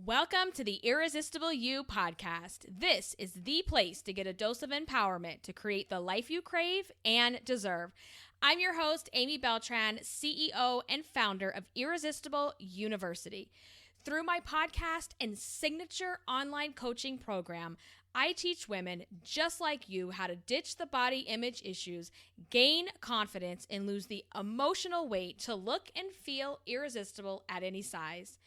Welcome to the Irresistible You podcast. This is the place to get a dose of empowerment to create the life you crave and deserve. I'm your host, Amy Beltran, CEO and founder of Irresistible University. Through my podcast and signature online coaching program, I teach women just like you how to ditch the body image issues, gain confidence, and lose the emotional weight to look and feel irresistible at any size.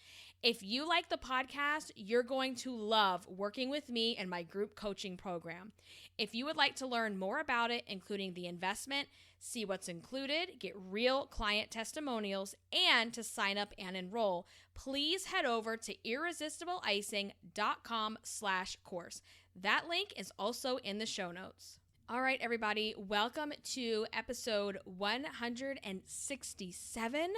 If you like the podcast, you're going to love working with me and my group coaching program. If you would like to learn more about it, including the investment, see what's included, get real client testimonials, and to sign up and enroll, please head over to irresistibleicing.com/course. That link is also in the show notes. All right, everybody, welcome to episode 167.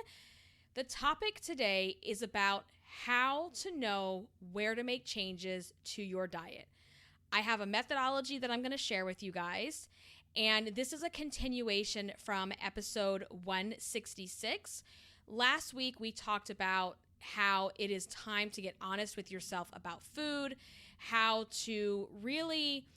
The topic today is about how to know where to make changes to your diet. I have a methodology that I'm going to share with you guys, and this is a continuation from episode 166. Last week, we talked about how it is time to get honest with yourself about food, how to really,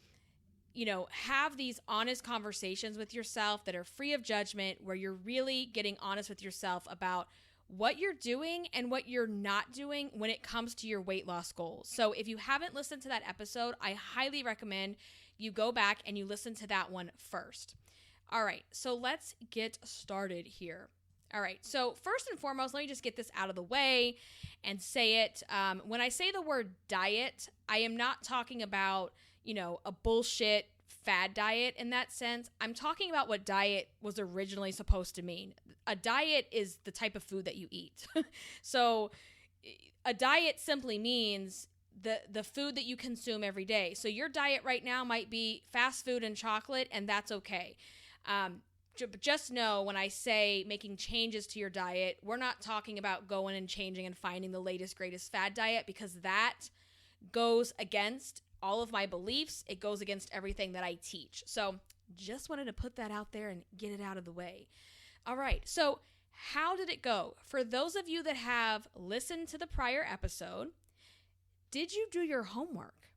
have these honest conversations with yourself that are free of judgment, where you're really getting honest with yourself about what you're doing and what you're not doing when it comes to your weight loss goals. So if you haven't listened to that episode, I highly recommend you go back and you listen to that one first. All right, so let's get started here. All right, so first and foremost, let me just get this out of the way and say it. When I say the word diet, I am not talking about, a bullshit fad diet in that sense. I'm talking about what diet was originally supposed to mean. A diet is the type of food that you eat. So a diet simply means the food that you consume every day. So your diet right now might be fast food and chocolate, and that's okay. Just know when I say making changes to your diet, we're not talking about going and changing and finding the latest, greatest fad diet, because that goes against all of my beliefs. It goes against everything that I teach. So just wanted to put that out there and get it out of the way. All right, so how did it go? For those of you that have listened to the prior episode, did you do your homework?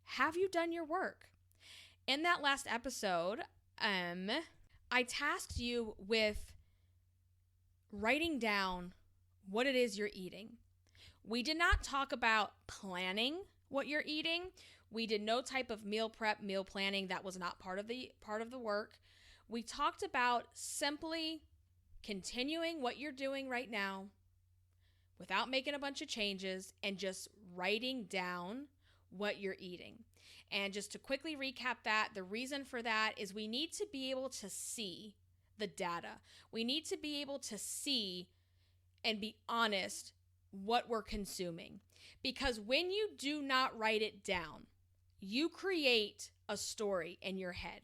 Have you done your work? In that last episode, I tasked you with writing down what it is you're eating. We did not talk about planning what you're eating. We did no type of meal prep, meal planning. That was not part of the work. We talked about simply continuing what you're doing right now without making a bunch of changes and just writing down what you're eating. And just to quickly recap that, the reason for that is we need to be able to see the data. We need to be able to see and be honest what we're consuming. Because when you do not write it down, you create a story in your head.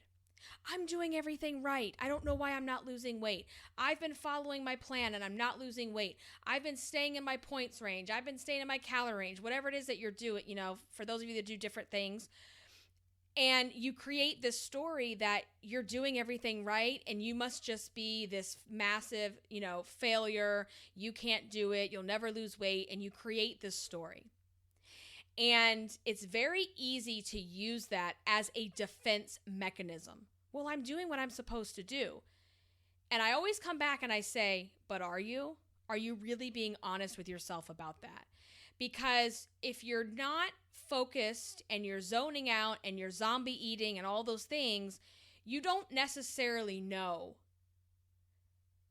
I'm doing everything right. I don't know why I'm not losing weight. I've been following my plan and I'm not losing weight. I've been staying in my points range. I've been staying in my calorie range, whatever it is that you're doing, for those of you that do different things. And you create this story that you're doing everything right and you must just be this massive, failure. You can't do it. You'll never lose weight. And you create this story. And it's very easy to use that as a defense mechanism. Well, I'm doing what I'm supposed to do. And I always come back and I say, but are you? Are you really being honest with yourself about that? Because if you're not focused and you're zoning out and you're zombie eating and all those things, you don't necessarily know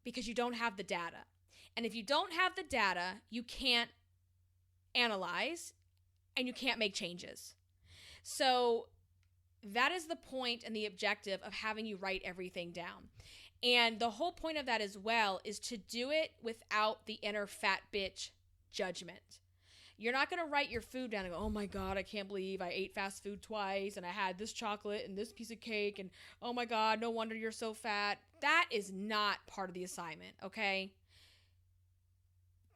because you don't have the data. And if you don't have the data, you can't analyze and you can't make changes. So that is the point and the objective of having you write everything down. And the whole point of that as well is to do it without the inner fat bitch judgment. You're not going to write your food down and go, oh my God, I can't believe I ate fast food twice and I had this chocolate and this piece of cake and oh my God, no wonder you're so fat. That is not part of the assignment, okay?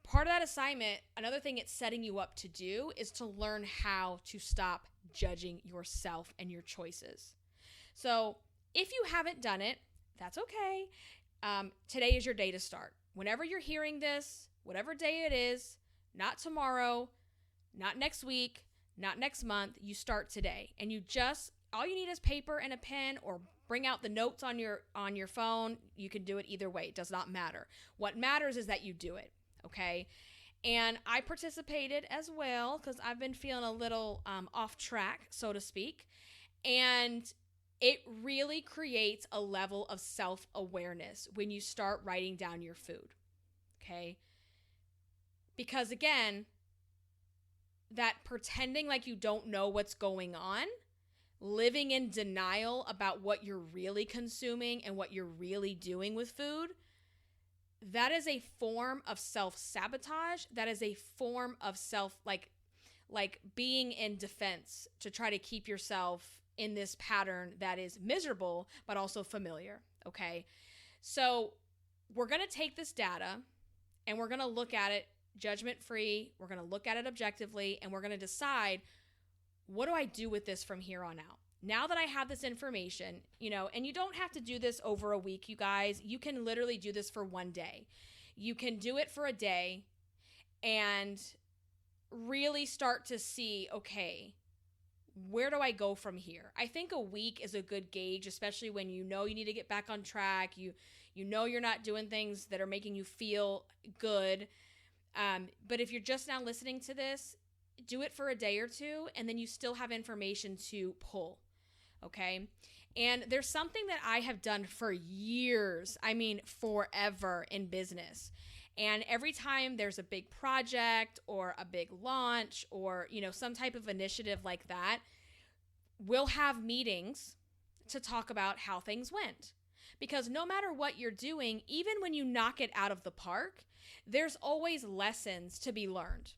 Part of that assignment, another thing it's setting you up to do is to learn how to stop judging yourself and your choices. So if you haven't done it, that's okay. Today is your day to start. Whenever you're hearing this, whatever day it is, not tomorrow, not next week, not next month. You start today, and all you need is paper and a pen, or bring out the notes on your phone. You can do it either way. It does not matter. What matters is that you do it, okay? And I participated as well because I've been feeling a little off track, so to speak. And it really creates a level of self-awareness when you start writing down your food, okay? Because again, that pretending like you don't know what's going on, living in denial about what you're really consuming and what you're really doing with food, that is a form of self-sabotage. That is a form of like being in defense to try to keep yourself in this pattern that is miserable, but also familiar, okay? So we're going to take this data and we're going to look at it judgment-free. We're going to look at it objectively, and we're going to decide, what do I do with this from here on out? Now that I have this information, and you don't have to do this over a week, you guys. You can literally do this for one day. You can do it for a day and really start to see, okay, where do I go from here? I think a week is a good gauge, especially when you need to get back on track. You know you're not doing things that are making you feel good. But if you're just now listening to this, do it for a day or two, and then you still have information to pull, okay? And there's something that I have done for years, forever in business. And every time there's a big project or a big launch or, some type of initiative like that, we'll have meetings to talk about how things went. Because no matter what you're doing, even when you knock it out of the park, there's always lessons to be learned.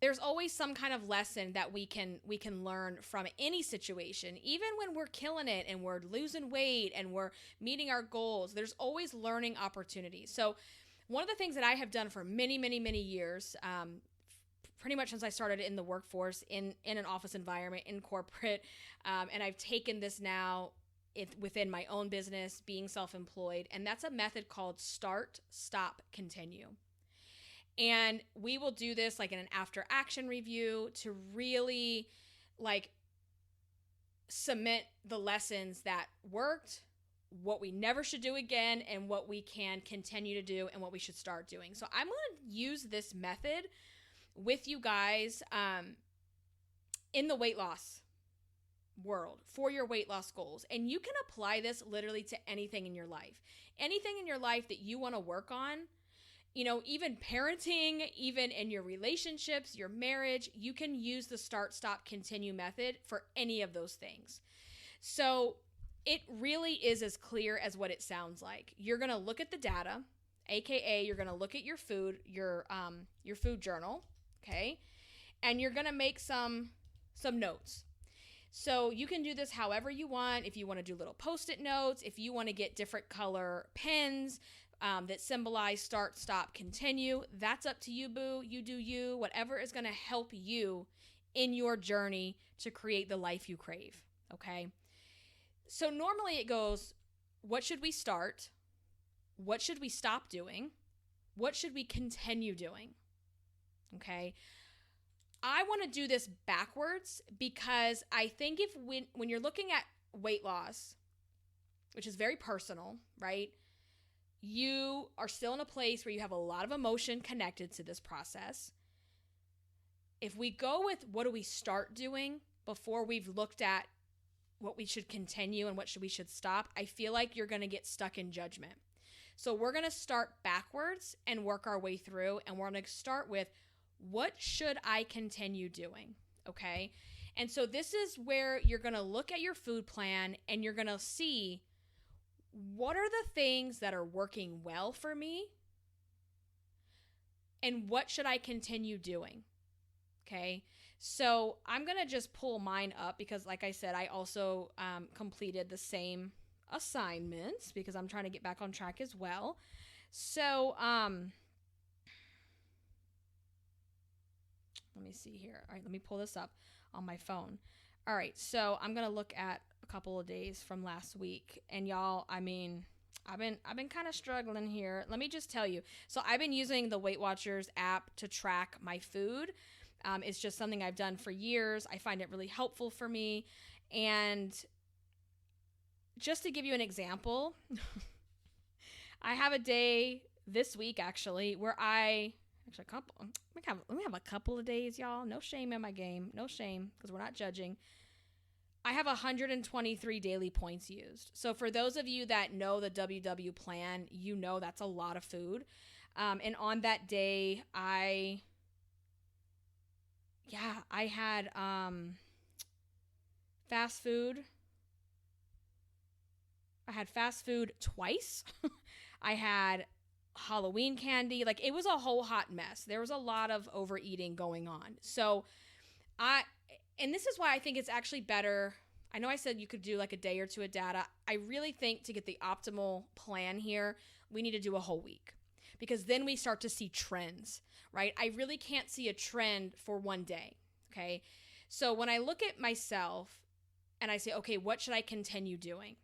There's always some kind of lesson that we can learn from any situation. Even when we're killing it and we're losing weight and we're meeting our goals, there's always learning opportunities. So one of the things that I have done for many, many, many years, pretty much since I started in the workforce, in an office environment, in corporate, and I've taken this now within my own business, being self-employed, and that's a method called start, stop, continue. And we will do this like in an after action review to really cement the lessons that worked, what we never should do again, and what we can continue to do and what we should start doing. So I'm going to use this method with you guys in the weight loss world for your weight loss goals. And you can apply this literally to anything in your life. Anything in your life that you want to work on. Even parenting, even in your relationships, your marriage, you can use the start, stop, continue method for any of those things. So it really is as clear as what it sounds like. You're going to look at the data, AKA you're going to look at your food, your food journal, okay? And you're going to make some notes. So you can do this however you want. If you want to do little Post-it notes, if you want to get different color pens, that symbolize start, stop, continue. That's up to you, boo. You do you. Whatever is going to help you in your journey to create the life you crave, okay? So normally it goes, what should we start? What should we stop doing? What should we continue doing? Okay? I want to do this backwards because I think when you're looking at weight loss, which is very personal, right? You are still in a place where you have a lot of emotion connected to this process. If we go with what do we start doing before we've looked at what we should continue and what we should stop, I feel like you're going to get stuck in judgment. So we're going to start backwards and work our way through, and we're going to start with what should I continue doing, okay? And so this is where you're going to look at your food plan and you're going to see what are the things that are working well for me and what should I continue doing, okay? So I'm going to just pull mine up because, like I said, I also completed the same assignments because I'm trying to get back on track as well. So let me see here. All right, let me pull this up on my phone. All right, so I'm going to look at a couple of days from last week. And y'all, I've been kind of struggling here. Let me just tell you. So I've been using the Weight Watchers app to track my food. It's just something I've done for years. I find it really helpful for me. And just to give you an example, I have a day this week actually where a couple. Let me have a couple of days, y'all. No shame in my game. No shame, because we're not judging. I have 123 daily points used. So for those of you that know the WW plan, you know that's a lot of food. And on that day, I had fast food. I had fast food twice. I had Halloween candy. Like, it was a whole hot mess. There was a lot of overeating going on. So and this is why I think it's actually better. I know I said you could do like a day or two of data. I really think to get the optimal plan here, we need to do a whole week, because then we start to see trends, right? I really can't see a trend for one day, okay? So when I look at myself and I say, okay, what should I continue doing?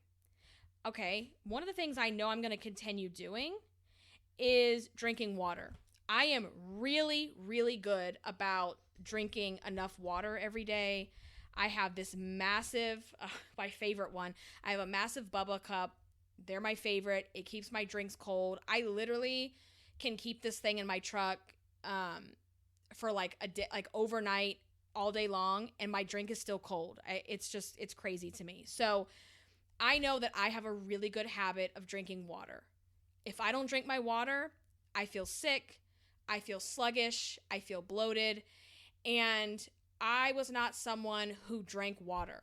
Okay, one of the things I know I'm going to continue doing is drinking water. I am really, really good about drinking enough water every day. I have this massive, my favorite one, I have a massive Bubba cup. They're my favorite. It keeps my drinks cold. I literally can keep this thing in my truck for like a day, like overnight, all day long, and my drink is still cold. It's crazy to me. So I know that I have a really good habit of drinking water. If I don't drink my water, I feel sick, I feel sluggish, I feel bloated, and I was not someone who drank water.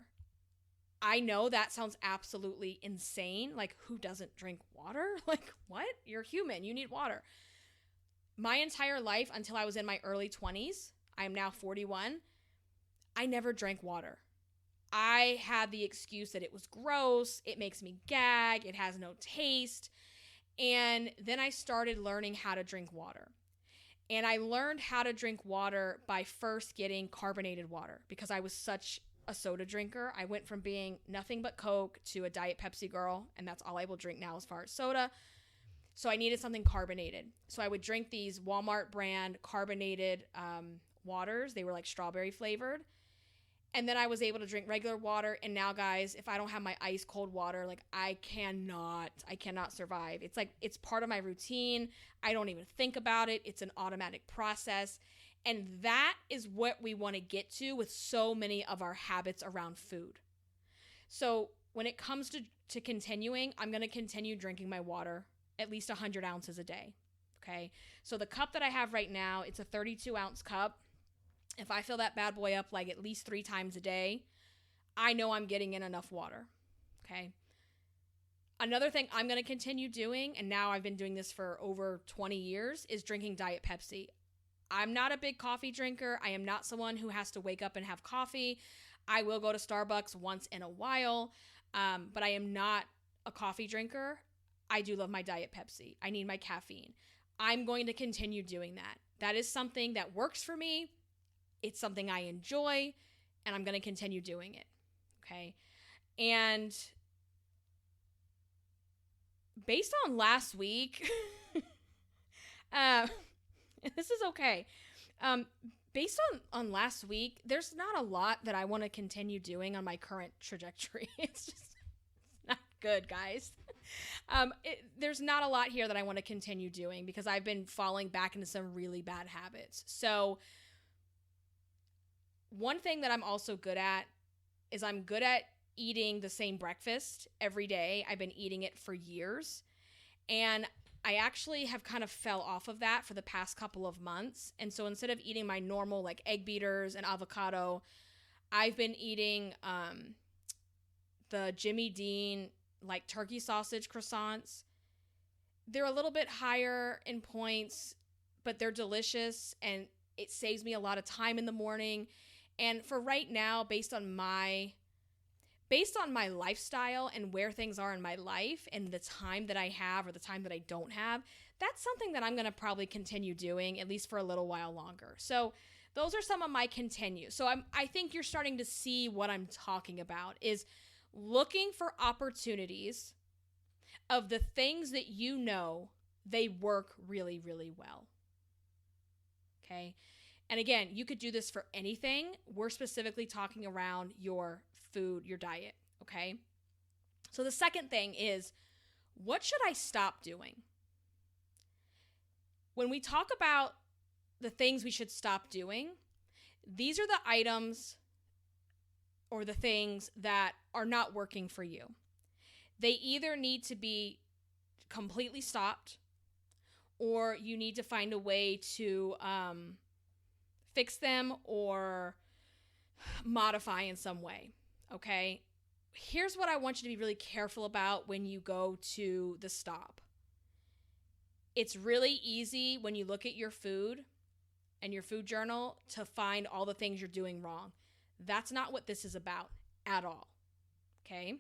I know that sounds absolutely insane. Like, who doesn't drink water? Like, what? You're human. You need water. My entire life until I was in my early 20s, I am now 41, I never drank water. I had the excuse that it was gross, it makes me gag, it has no taste. And then I started learning how to drink water. And I learned how to drink water by first getting carbonated water, because I was such a soda drinker. I went from being nothing but Coke to a Diet Pepsi girl, and that's all I will drink now as far as soda. So I needed something carbonated. So I would drink these Walmart brand carbonated waters. They were like strawberry flavored. And then I was able to drink regular water. And now, guys, if I don't have my ice cold water, like I cannot survive. It's like, it's part of my routine. I don't even think about it. It's an automatic process. And that is what we want to get to with so many of our habits around food. So when it comes to continuing, I'm going to continue drinking my water at least 100 ounces a day. Okay. So the cup that I have right now, it's a 32 ounce cup. If I fill that bad boy up like at least 3 times a day, I know I'm getting in enough water, okay? Another thing I'm going to continue doing, and now I've been doing this for over 20 years, is drinking Diet Pepsi. I'm not a big coffee drinker. I am not someone who has to wake up and have coffee. I will go to Starbucks once in a while, but I am not a coffee drinker. I do love my Diet Pepsi. I need my caffeine. I'm going to continue doing that. That is something that works for me. It's something I enjoy, and I'm going to continue doing it, okay? And based on last week, this is okay. Based on last week, there's not a lot that I want to continue doing on my current trajectory. It's not good, guys. There's not a lot here that I want to continue doing because I've been falling back into some really bad habits. So one thing that I'm also good at is I'm good at eating the same breakfast every day. I've been eating it for years. And I actually have kind of fell off of that for the past couple of months. And so instead of eating my normal like egg beaters and avocado, I've been eating the Jimmy Dean like turkey sausage croissants. They're a little bit higher in points, but they're delicious and it saves me a lot of time in the morning. And for right now, based on my lifestyle and where things are in my life and the time that I have or the time that I don't have, that's something that I'm going to probably continue doing at least for a little while longer. So those are some of my continue. So I think you're starting to see what I'm talking about is looking for opportunities. of the things that you know they work really, really well. Okay. And again, you could do this for anything. We're specifically talking around your food, your diet. Okay. So the second thing is, what should I stop doing? When we talk about the things we should stop doing, these are the items or the things that are not working for you. They either need to be completely stopped, or you need to find a way to fix them or modify in some way, okay? Here's what I want you to be really careful about when you go to the stop. It's really easy when you look at your food and your food journal to find all the things you're doing wrong. That's not what this is about at all, okay?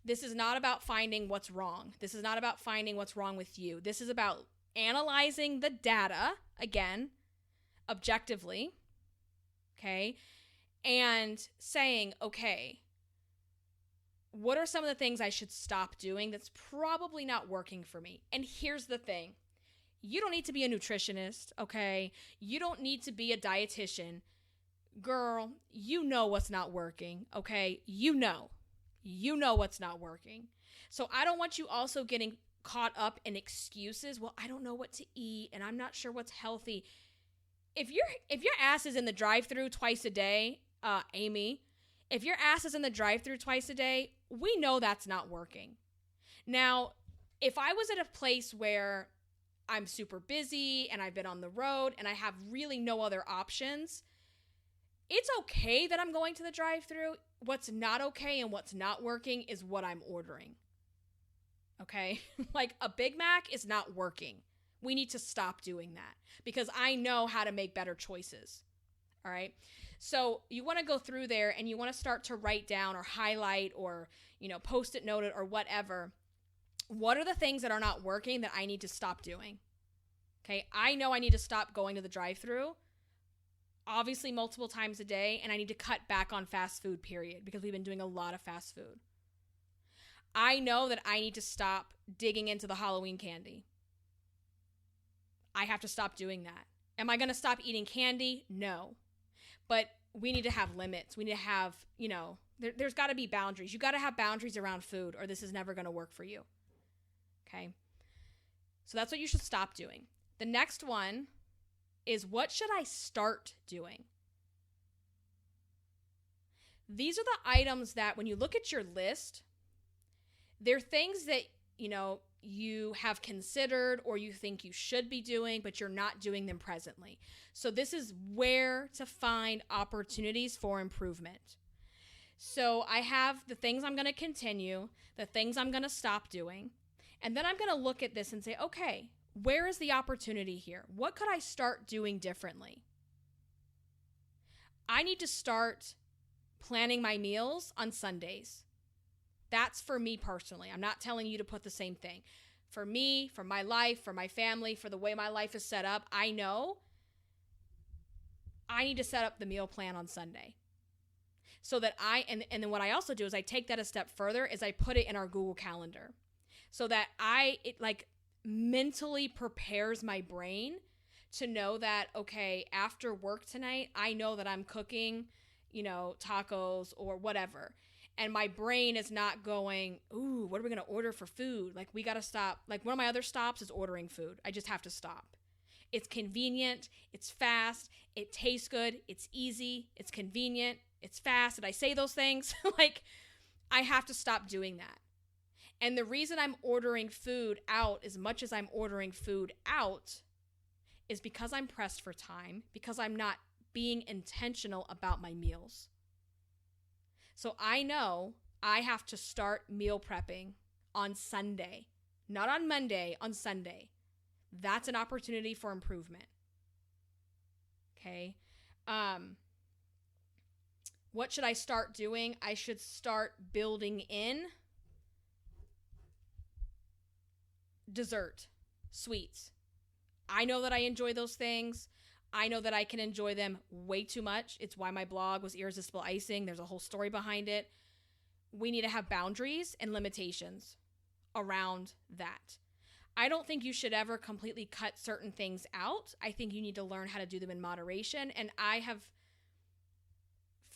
This is not about finding what's wrong. This is not about finding what's wrong with you. This is about analyzing the data, again, objectively, okay? And saying, okay, what are some of the things I should stop doing that's probably not working for me? And here's the thing. You don't need to be a nutritionist, okay? You don't need to be a dietitian. Girl, you know what's not working, okay? You know what's not working. So I don't want you also getting caught up in excuses. Well, I don't know what to eat and I'm not sure what's healthy. If your ass is in the drive-thru twice a day, Amy, if your ass is in the drive-thru twice a day, we know that's not working. Now, if I was at a place where I'm super busy and I've been on the road and I have really no other options, it's okay that I'm going to the drive-thru. What's not okay and what's not working is what I'm ordering. Okay? Like a Big Mac is not working. We need to stop doing that because I know how to make better choices. All right? So you want to go through there and you want to start to write down or highlight or, post-it note it or whatever. What are the things that are not working that I need to stop doing? Okay? I know I need to stop going to the drive-thru, obviously multiple times a day, and I need to cut back on fast food, period, because we've been doing a lot of fast food. I know that I need to stop digging into the Halloween candy. I have to stop doing that. Am I going to stop eating candy? No. But we need to have limits. We need to have, there's got to be boundaries. You got to have boundaries around food or this is never going to work for you. Okay? So that's what you should stop doing. The next one is, what should I start doing? These are the items that when you look at your list, they're things that, you have considered or you think you should be doing, but you're not doing them presently. So this is where to find opportunities for improvement. So I have the things I'm going to continue, the things I'm going to stop doing, and then I'm going to look at this and say, okay, where is the opportunity here? What could I start doing differently? I need to start planning my meals on Sundays. That's for me personally. I'm not telling you to put the same thing. For me, for my life, for my family, for the way my life is set up, I know I need to set up the meal plan on Sunday. So that and then what I also do is I take that a step further is I put it in our Google Calendar. So that it mentally prepares my brain to know that, okay, after work tonight, I know that I'm cooking, tacos or whatever. And my brain is not going, ooh, what are we going to order for food? Like, we got to stop. Like, one of my other stops is ordering food. I just have to stop. It's convenient. It's fast. It tastes good. It's easy. It's convenient. It's fast. Did I say those things? I have to stop doing that. And the reason I'm ordering food out as much as I'm ordering food out is because I'm pressed for time, because I'm not being intentional about my meals. So I know I have to start meal prepping on Sunday, not on Monday, on Sunday. That's an opportunity for improvement. Okay. What should I start doing? I should start building in dessert, sweets. I know that I enjoy those things. I know that I can enjoy them way too much. It's why my blog was Irresistible Icing. There's a whole story behind it. We need to have boundaries and limitations around that. I don't think you should ever completely cut certain things out. I think you need to learn how to do them in moderation. And I have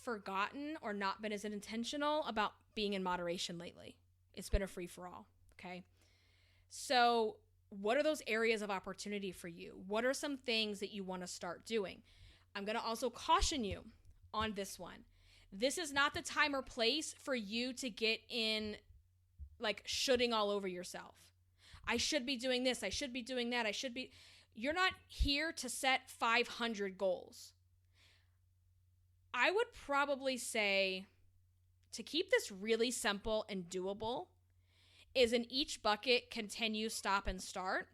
forgotten or not been as intentional about being in moderation lately. It's been a free-for-all, okay? So what are those areas of opportunity for you? What are some things that you want to start doing? I'm going to also caution you on this one. This is not the time or place for you to get in like shoulding all over yourself. I should be doing this. I should be doing that. You're not here to set 500 goals. I would probably say to keep this really simple and doable is in each bucket, continue, stop, and start.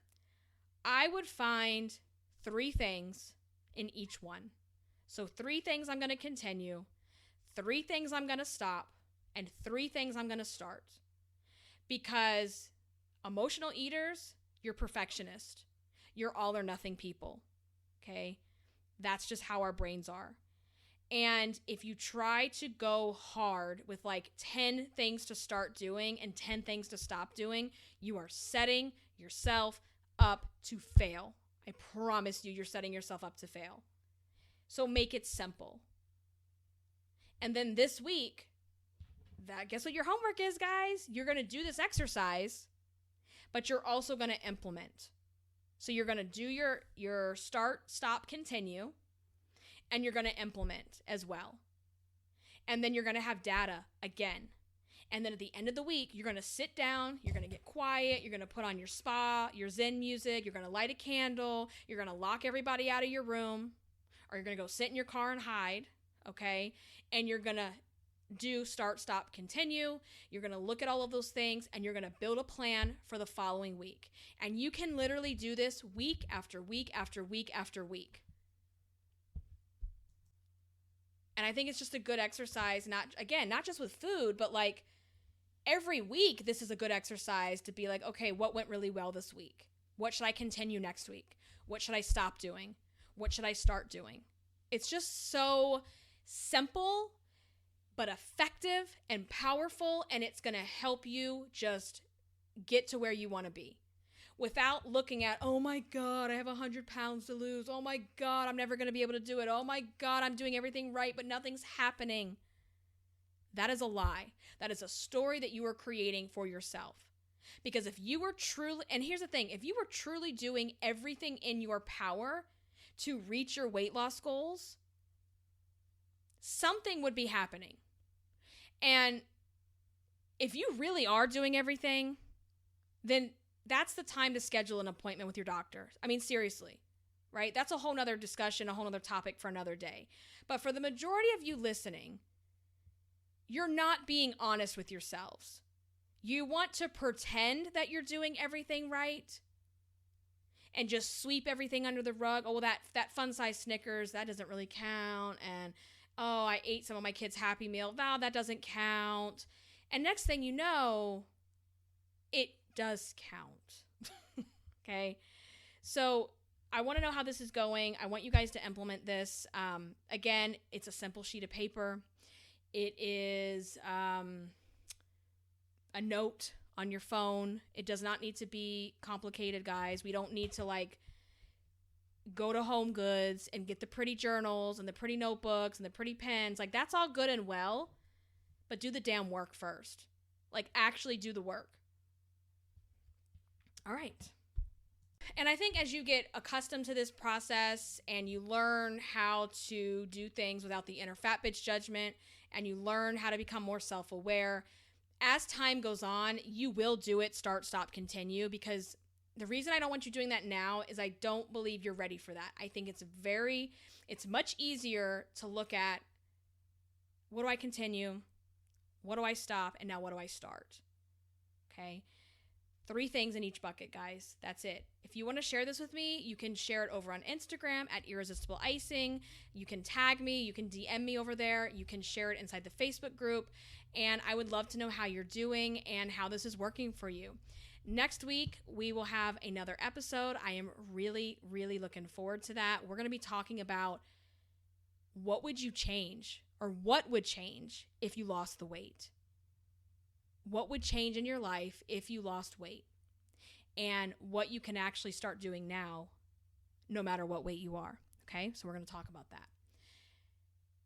I would find 3 things in each one. So 3 things I'm going to continue, 3 things I'm going to stop, and 3 things I'm going to start. Because emotional eaters, you're perfectionist. You're all or nothing people, okay? That's just how our brains are. And if you try to go hard with like 10 things to start doing and 10 things to stop doing, you are setting yourself up to fail. I promise you, you're setting yourself up to fail. So make it simple. And then this week, guess what your homework is, guys? You're going to do this exercise, but you're also going to implement. So you're going to do your start, stop, continue, and you're going to implement as well. And then you're going to have data again. And then at the end of the week, you're going to sit down, you're going to get quiet, you're going to put on your spa, your Zen music, you're going to light a candle, you're going to lock everybody out of your room, or you're going to go sit in your car and hide, okay? And you're going to do start, stop, continue. You're going to look at all of those things and you're going to build a plan for the following week. And you can literally do this week after week after week after week. And I think it's just a good exercise, not just with food, but like every week, this is a good exercise to be like, okay, what went really well this week? What should I continue next week? What should I stop doing? What should I start doing? It's just so simple, but effective and powerful, and it's going to help you just get to where you want to be without looking at, oh my God, I have 100 pounds to lose. Oh my God, I'm never going to be able to do it. Oh my God, I'm doing everything right, but nothing's happening. That is a lie. That is a story that you are creating for yourself. Because if you were truly, and here's the thing, if you were truly doing everything in your power to reach your weight loss goals, something would be happening. And if you really are doing everything, then that's the time to schedule an appointment with your doctor. I mean, seriously, right? That's a whole nother discussion, a whole nother topic for another day. But for the majority of you listening, you're not being honest with yourselves. You want to pretend that you're doing everything right and just sweep everything under the rug. Oh, well, that fun-size Snickers, that doesn't really count. And oh, I ate some of my kids' Happy Meal. Wow, that doesn't count. And next thing you know, it does count. Okay? So I want to know how this is going. I want you guys to implement this. Again, it's a simple sheet of paper. It is a note on your phone. It does not need to be complicated, guys. We don't need to go to Home Goods and get the pretty journals and the pretty notebooks and the pretty pens. That's all good and well, but do the damn work first. Actually do the work. All right. And I think as you get accustomed to this process and you learn how to do things without the inner fat bitch judgment and you learn how to become more self-aware, as time goes on, you will do it start, stop, continue, because the reason I don't want you doing that now is I don't believe you're ready for that. I think it's much easier to look at, what do I continue? What do I stop? And now what do I start? Okay. 3 things in each bucket, guys. That's it. If you want to share this with me, you can share it over on Instagram at Irresistible Icing. You can tag me. You can DM me over there. You can share it inside the Facebook group. And I would love to know how you're doing and how this is working for you. Next week, we will have another episode. I am really, really looking forward to that. We're going to be talking about what would you change or what would change if you lost the weight. what would change in your life if you lost weight and what you can actually start doing now, no matter what weight you are. Okay, so we're going to talk about that.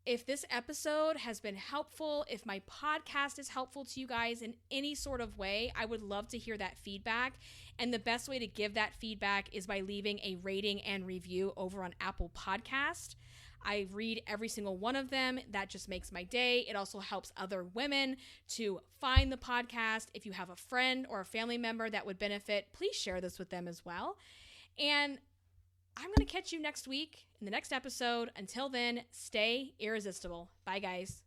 If this episode has been helpful, if my podcast is helpful to you guys in any sort of way, I would love to hear that feedback. And the best way to give that feedback is by leaving a rating and review over on Apple Podcast. I read every single one of them. That just makes my day. It also helps other women to find the podcast. If you have a friend or a family member that would benefit, please share this with them as well. And I'm going to catch you next week in the next episode. Until then, stay irresistible. Bye, guys.